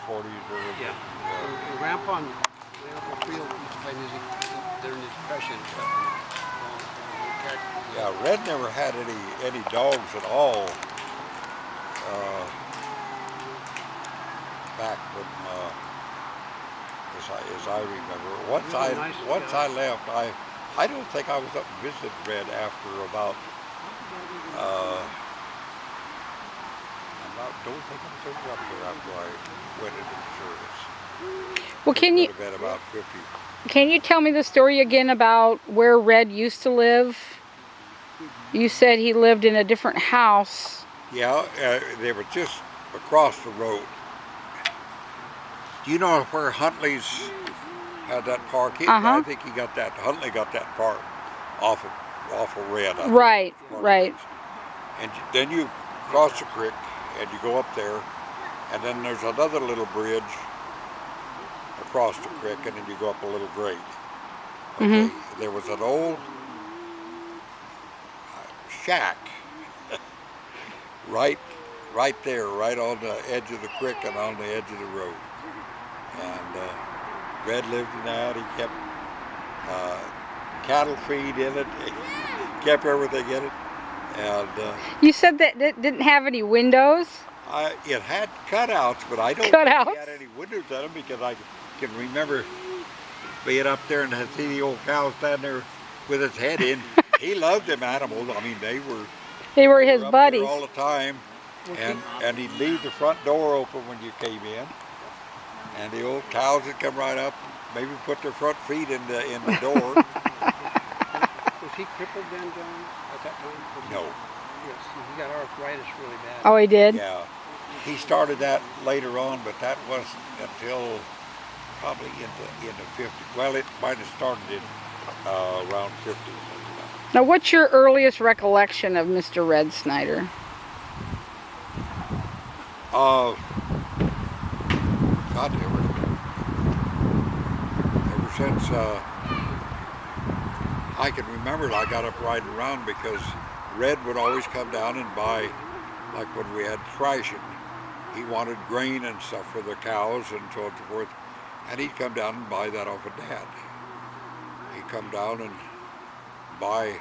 40s or... Yeah. Grandpa Field used to play music during the Depression. Yeah, Red never had any dogs at all back when, as I remember. Once I left, I don't think I was up and visited Red after about. Don't think I was ever up there after I went into the service. Well, Can you tell me the story again about where Red used to live? You said he lived in a different house. Yeah, they were just across the road. Do you know where Huntley's had that park? I think Huntley got that park off of Red. Right, right. And then you cross the creek and you go up there, and then there's another little bridge across the creek, and then you go up a little grade. Okay, there was an old shack right there, right on the edge of the creek and on the edge of the road. And Red lived in that. He kept cattle feed in it. He kept everything in it. And you said that it didn't have any windows? It had cutouts, but I don't think it had any windows in them, because I can remember being up there and see the old cow standing there with its head in. He loved them animals. I mean, they were his buddies all the time, and he'd leave the front door open when you came in, and the old cows would come right up, maybe put their front feet in the door. Was he crippled then, John, at that time? No. Yes, he got arthritis really bad. Oh, he did? Yeah. He started that later on, but that wasn't until probably in the 50s. Well, it might have started in around 50s. Now, what's your earliest recollection of Mr. Red Snyder? God, ever since I can remember it, I got up riding around, because Red would always come down and buy, like when we had thrashing, he wanted grain and stuff for the cows and so on and so forth, and he'd come down and buy that off of Dad. He'd come down and buy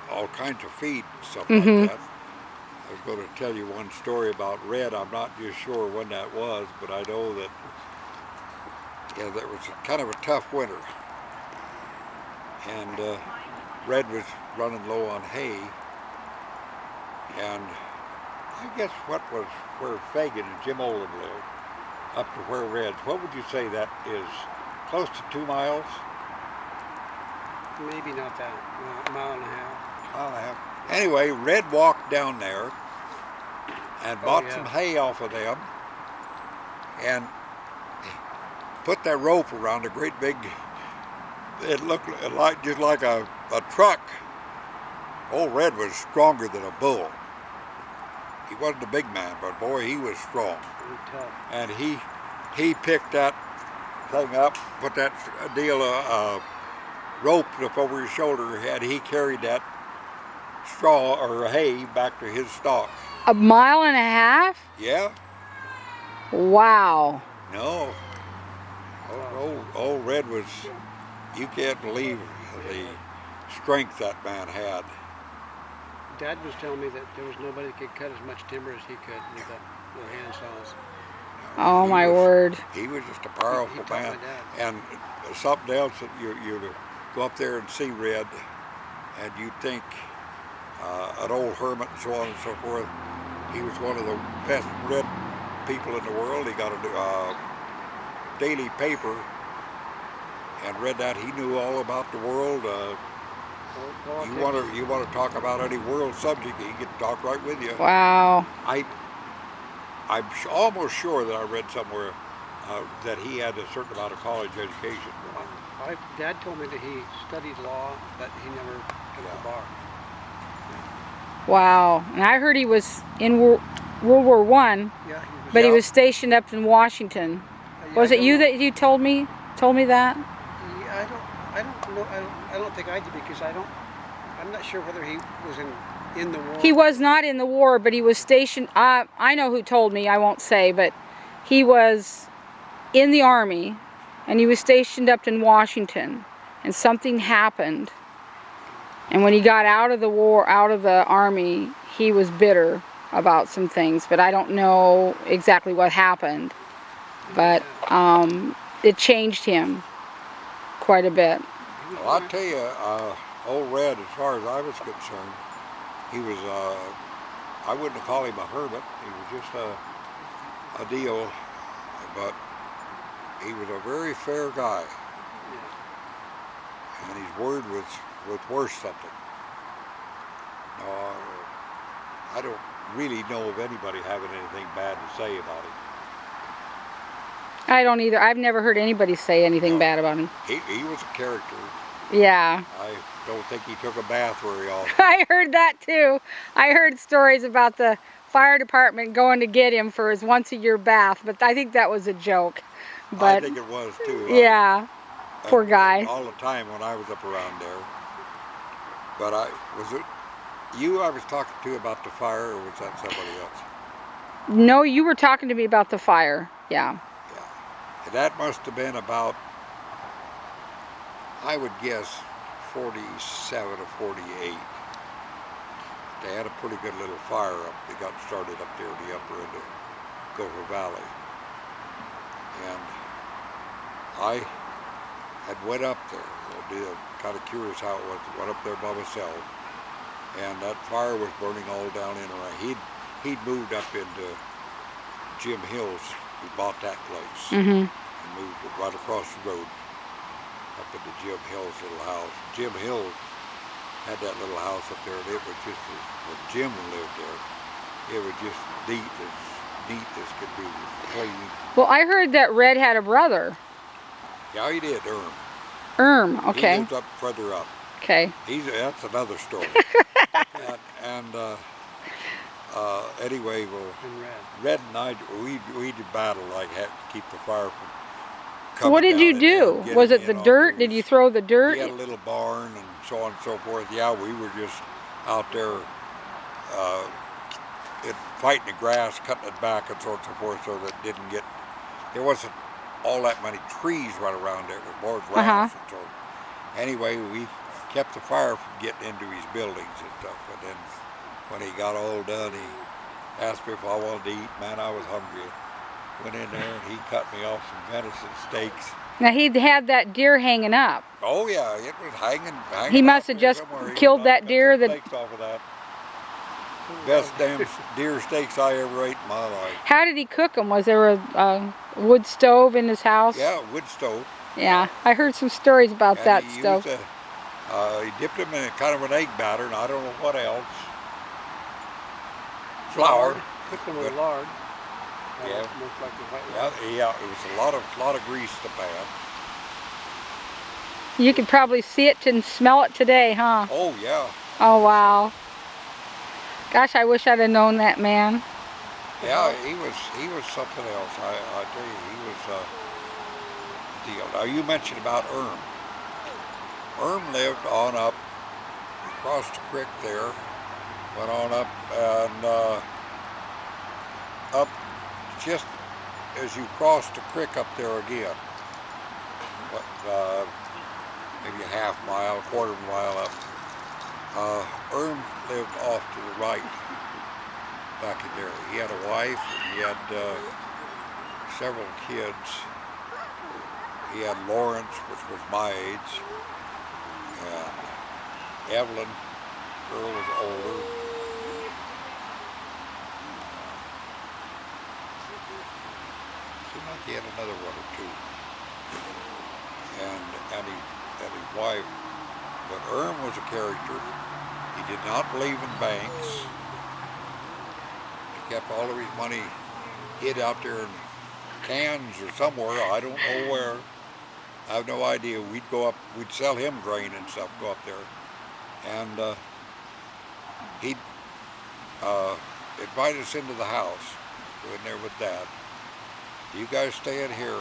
all kinds of feed and stuff like that. I was going to tell you one story about Red. I'm not just sure when that was, but I know that that was kind of a tough winter, and Red was running low on hay, and I guess where Fagan and Jim Olin lived, up to where Red's, what would you say that is? Close to 2 miles? Maybe not that, a mile and a half. Mile and a half. Anyway, Red walked down there and bought some hay off of them, and put that rope around a great big, it looked just like a truck. Old Red was stronger than a bull. He wasn't a big man, but boy, he was strong. And he picked that thing up, put that deal of rope up over his shoulder, and he carried that straw or hay back to his stock. A mile and a half? Yeah. Wow. No. Old Red was, you can't believe the strength that man had. Dad was telling me that there was nobody that could cut as much timber as he could with the hand saws. Oh, my word. He was just a powerful man. And something else, that you go up there and see Red, and you'd think an old hermit and so on and so forth. He was one of the best Red people in the world. He got a daily paper and read that. He knew all about the world. You want to talk about any world subject, he could talk right with you. Wow. I'm almost sure that I read somewhere that he had a certain amount of college education. Dad told me that he studied law, but he never took the bar. Wow. And I heard he was in World War I, but he was stationed up in Washington. Was it you that told me that? Yeah, I don't know. I don't think I did, because I'm not sure whether he was in in the war? He was not in the war, but he was stationed. I know who told me. I won't say, but he was in the Army, and he was stationed up in Washington, and something happened. And when he got out of the war, out of the Army, he was bitter about some things, but I don't know exactly what happened. But it changed him quite a bit. Well, I'll tell you, old Red, as far as I was concerned, he was, I wouldn't call him a hermit. He was just a deal, but he was a very fair guy. And his word was worth something. I don't really know of anybody having anything bad to say about him. I don't either. I've never heard anybody say anything bad about him. He was a character. Yeah. I don't think he took a bath very often. I heard that too. I heard stories about the fire department going to get him for his once-a-year bath, but I think that was a joke. But I think it was too. Yeah. Poor guy. All the time when I was up around there. But was it you I was talking to about the fire, or was that somebody else? No, you were talking to me about the fire. Yeah. And that must have been about, I would guess, 47 or 48. They had a pretty good little fire up. They got started up there in the upper end of Gopher Valley. And I had went up there. I'm kind of curious how it was. Went up there by myself. And that fire was burning all down in around. He'd moved up into Jim Hill's. We bought that place. Mm-hmm. And moved right across the road up into Jim Hill's little house. Jim Hill had that little house up there, and it was just, when Jim lived there, it was just neat as could be, clean. Well, I heard that Red had a brother. Yeah, he did, Okay. He lived up further up. Okay. That's another story. Anyway, well, Red and I, we did battle, like, had to keep the fire from coming. What did you do? Was it the dirt? Did you throw the dirt? We had a little barn and so on and so forth. Yeah, we were just out there fighting the grass, cutting it back and so on and so forth, so that there wasn't all that many trees right around there. It was more grass and so on. Anyway, we kept the fire from getting into his buildings and stuff. And then when he got all done, he asked me if I wanted to eat. Man, I was hungry. Went in there and he cut me off some venison steaks. Now he had that deer hanging up. Oh yeah, it was hanging. He must have just killed that deer. Steaks off of that. Best damn deer steaks I ever ate in my life. How did he cook them? Was there a wood stove in his house? Yeah, wood stove. Yeah, I heard some stories about that stove. He dipped them in kind of an egg batter, and I don't know what else. Flour. Cooked them with lard. Yeah. Most likely white lard. Yeah, it was a lot of grease to pan. You could probably see it and smell it today, huh? Oh yeah. Oh wow. Gosh, I wish I'd have known that man. Yeah, he was something else. I tell you, he was a deal. Now you mentioned about Erm lived on up across the creek there, went on up and up just as you cross the creek up there again. Maybe a half mile, quarter of a mile up. Erm lived off to the right back in there. He had a wife and he had several kids. He had Lawrence, which was my age, and Evelyn, girl was older. Seemed like he had another one or two. And his wife. But Erm was a character. He did not believe in banks. He kept all of his money hid out there in cans or somewhere. I don't know where. I have no idea. We'd go up, we'd sell him grain and stuff, go up there. And he'd invite us into the house, go in there with Dad. You guys stay in here.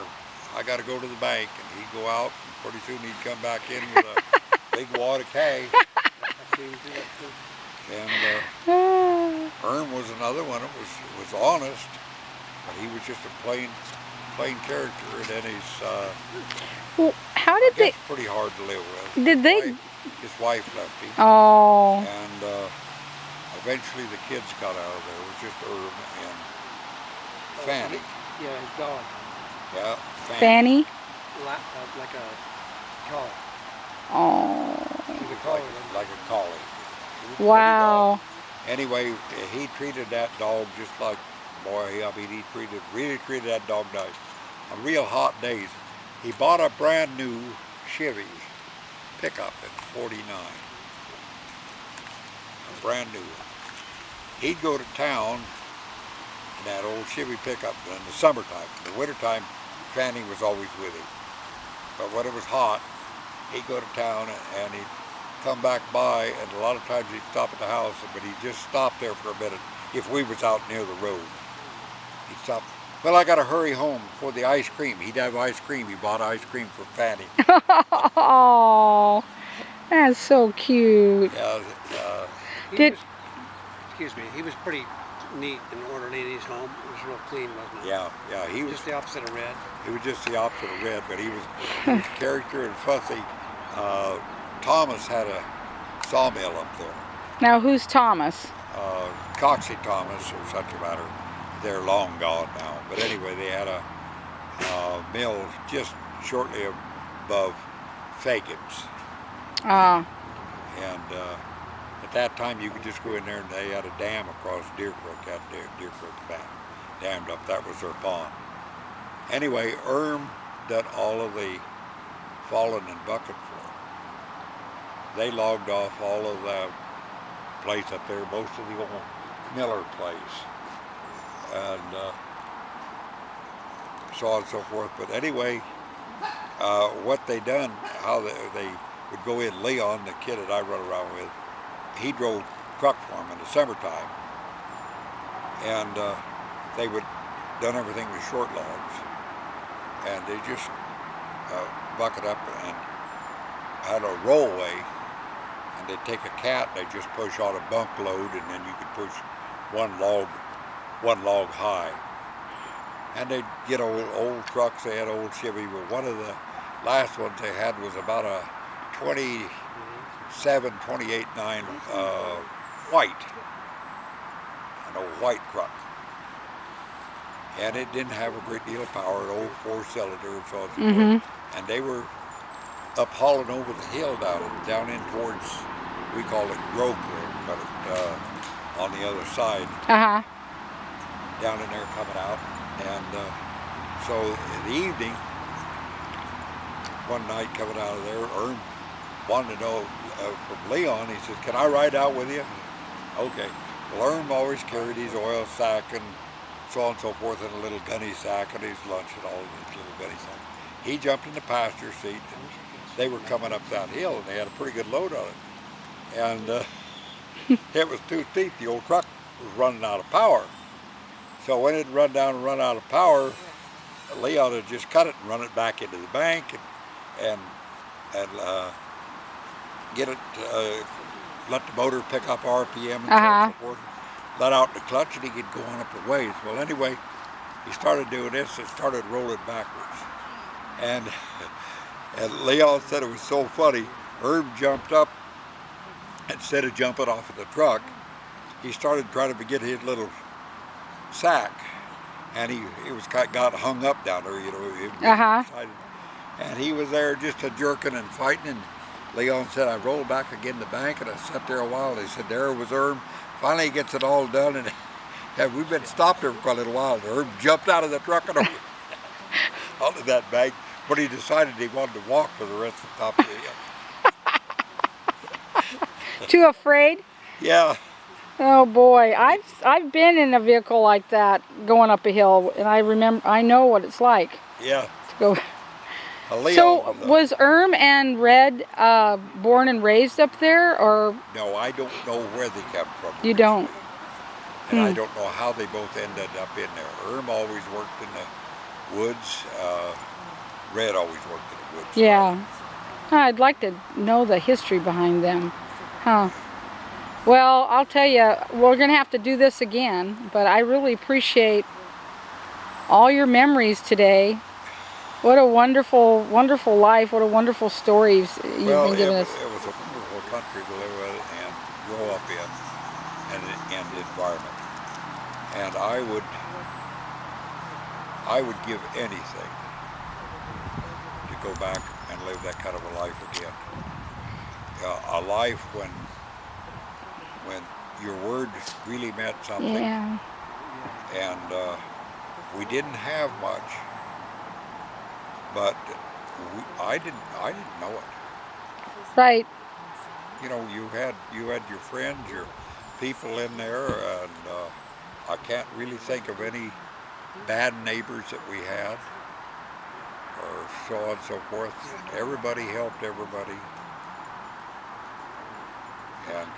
I got to go to the bank. And he'd go out, and pretty soon he'd come back in with a big wad of cash. And Erm was another one that was honest, but he was just a plain character, and then Well, how I did guess pretty hard to live with. Did they? His wife left him, Oh. and eventually the kids got out of there. It was just Erm and Fanny. Yeah, his dog. Yeah, Fanny? Like a collie. Oh. He's a collie. Like a collie. Wow. Anyway, he treated that dog just like, boy, I mean, he really treated that dog nice. On real hot days, he bought a brand new Chevy pickup in '49. A brand new one. He'd go to town in that old Chevy pickup in the summertime. In the wintertime, Fanny was always with him. But when it was hot, he'd go to town and he'd come back by, and a lot of times he'd stop at the house, but he'd just stop there for a minute if we was out near the road. He'd stop. Well, I got to hurry home for the ice cream. He'd have ice cream. He bought ice cream for Fanny. Oh, that's so cute. Yeah, Excuse me, he was pretty neat and orderly in his home. It was real clean, wasn't it? yeah, he was Just the opposite of Red. He was just the opposite of Red, but he was character and fussy. Thomas had a sawmill up there. Now, who's Thomas? Coxey Thomas or such a matter. They're long gone now. But anyway, they had a mill just shortly above Fagan's. Ah. And at that time, you could just go in there, and they had a dam across Deer Creek, that Deer Creek dammed up. That was their pond. Anyway, Erm did all of the fallen and bucket for. They logged off all of the place up there, most of the old Miller place, and so on and so forth. But anyway, what they done, how they would go in, Leon, the kid that I run around with, he drove truck for him in the summertime, and they would done everything with short logs, and they just bucket up and had a rollway, and they'd take a cat, and they'd just push on a bunk load, and then you could push one log high. And they'd get old trucks. They had old Chevy, but one of the last ones they had was about a 28 9 white, an old white truck. And it didn't have a great deal of power, an old 4-cylinder and so on and so forth. And they were up hauling over the hill down in towards, we call it Grove Creek, but on the other side, down in there coming out. And so in the evening, one night coming out of there, Erm wanted to know from Leon, he says, "Can I ride out with you?" Okay. Well, Erm always carried his oil sack and so on and so forth in a little gunny sack, and his lunch and all in his little gunny sack. He jumped in the passenger seat, and they were coming up that hill, and they had a pretty good load on it. And it was too steep. The old truck was running out of power. So when it run down and run out of power, Leon had just cut it and run it back into the bank and get it, let the motor pick up RPM and so on and so forth. Let out the clutch, and he could go on up the ways. Well, anyway, he started doing this and started rolling backwards. And Leon said it was so funny. Herb jumped up. Instead of jumping off of the truck, he started trying to get his little sack, and he got hung up down there, you know. And he was there just a jerking and fighting. And Leon said, I rolled back again in the bank, and I sat there a while. And he said, there was Herb. Finally, he gets it all done, and we've been stopped there for a little while. Herb jumped out of the truck and over onto that bank, but he decided he wanted to walk for the rest of the top of the hill. Too afraid? Yeah. Oh boy, I've been in a vehicle like that going up a hill, and I know what it's like. Yeah. To go. So was Erm and Red born and raised up there, or? No, I don't know where they came from. You don't? And I don't know how they both ended up in there. Erm always worked in the woods. Red always worked in the woods. Yeah. I'd like to know the history behind them. Huh. Well, I'll tell you, we're going to have to do this again, but I really appreciate all your memories today. What a wonderful, wonderful life. What a wonderful stories you've been giving us. It was a wonderful country to live in and grow up in, and environment. And I would give anything to go back and live that kind of a life again. A life when your word really meant something. Yeah. And we didn't have much, but I didn't know it. Right. You know, you had your friends, your people in there, and I can't really think of any bad neighbors that we had, or so on and so forth. Everybody helped everybody, and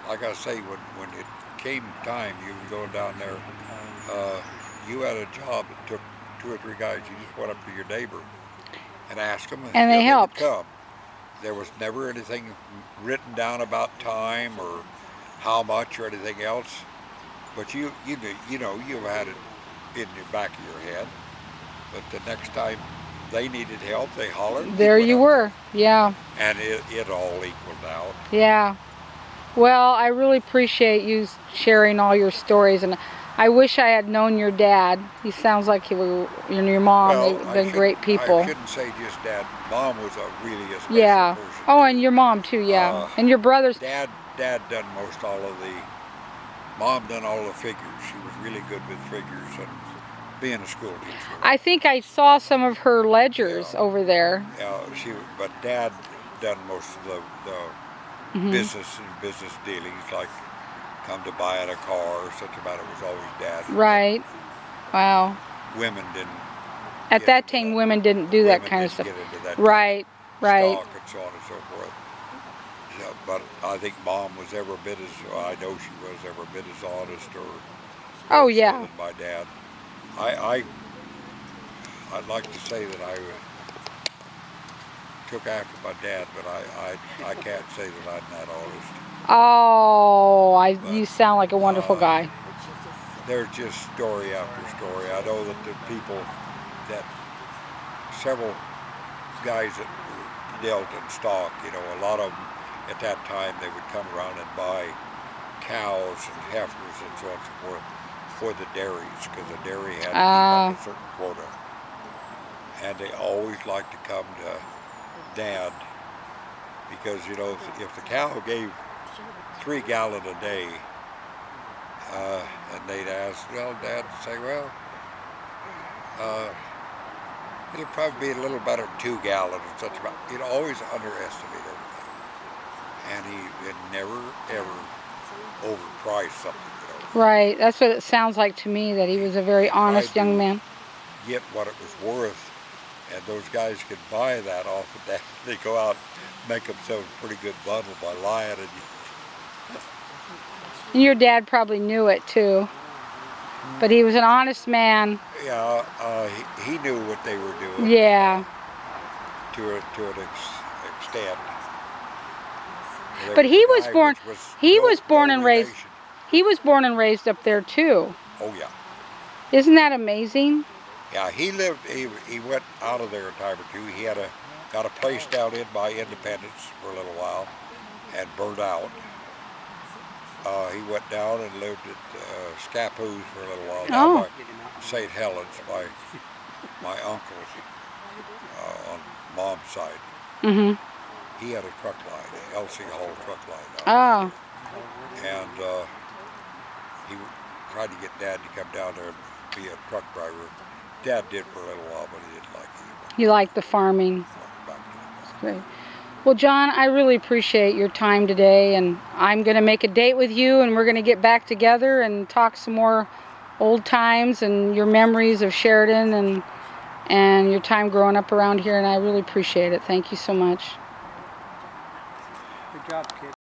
like I say, when it came time, you were going down there, you had a job that took 2 or 3 guys. You just went up to your neighbor and asked them, and they helped. Would come. There was never anything written down about time or how much or anything else, but you know you had it in the back of your head. But the next time they needed help, they hollered. There you were, yeah. And it all equaled out. Yeah. Well, I really appreciate you sharing all your stories, and I wish I had known your dad. He sounds like he was, and your mom. Well, They've been great people. I shouldn't say just dad. Mom was really a special yeah. person. Oh, and your mom too, yeah. And your brothers. Dad done most all of the. Mom done all the figures. She was really good with figures and being a school teacher. I think I saw some of her ledgers over there. Yeah, but Dad done most of the business dealings, like come to buying a car or such about it was always Dad. Right. Wow. Women didn't. At that time, women didn't do that kind of stuff. Get into that right. Right. Stock and so on and so forth. Yeah, but I think Mom was every bit as, I know she was every bit as honest or oh yeah, than my dad. I'd like to say that I took after my dad, but I can't say that I'm that honest. Oh, you sound like a wonderful guy. There's just story after story. I know that the people that several guys that dealt in stock, you know, a lot of them at that time they would come around and buy cows and heifers and so on and so forth for the dairies, because the dairy had to keep up a certain quota. And they always liked to come to Dad because, you know, if the cow gave 3 gallons a day, and they'd ask, well, Dad would say, well, it'll probably be a little better than 2 gallons and such about. He'd always underestimate everything. And he would never, ever overprice something. You know? Right, that's what it sounds like to me, that he was a very honest young man. Get what it was worth, and those guys could buy that off of that. They go out and make themselves a pretty good bundle by lying. And your dad probably knew it too, but he was an honest man. Yeah, he knew what they were doing. Yeah. To an extent. But he was born. He was born and raised. He was born and raised up there too. Oh yeah. Isn't that amazing? Yeah, he lived. He went out of there a time or two. He had got a place down in by Independence for a little while, and burned out. He went down and lived at Scappoose for a little while. Down by St. Helens, by my uncle on Mom's side. Mhm. He had a truck line, a LC Hall truck line. Oh. And he tried to get Dad to come down there and be a truck driver. Dad did for a little while, but he didn't like it. He liked the farming. That's great. Well, John, I really appreciate your time today, and I'm going to make a date with you, and we're going to get back together and talk some more old times and your memories of Sheridan and your time growing up around here, and I really appreciate it. Thank you so much. Good job, kid.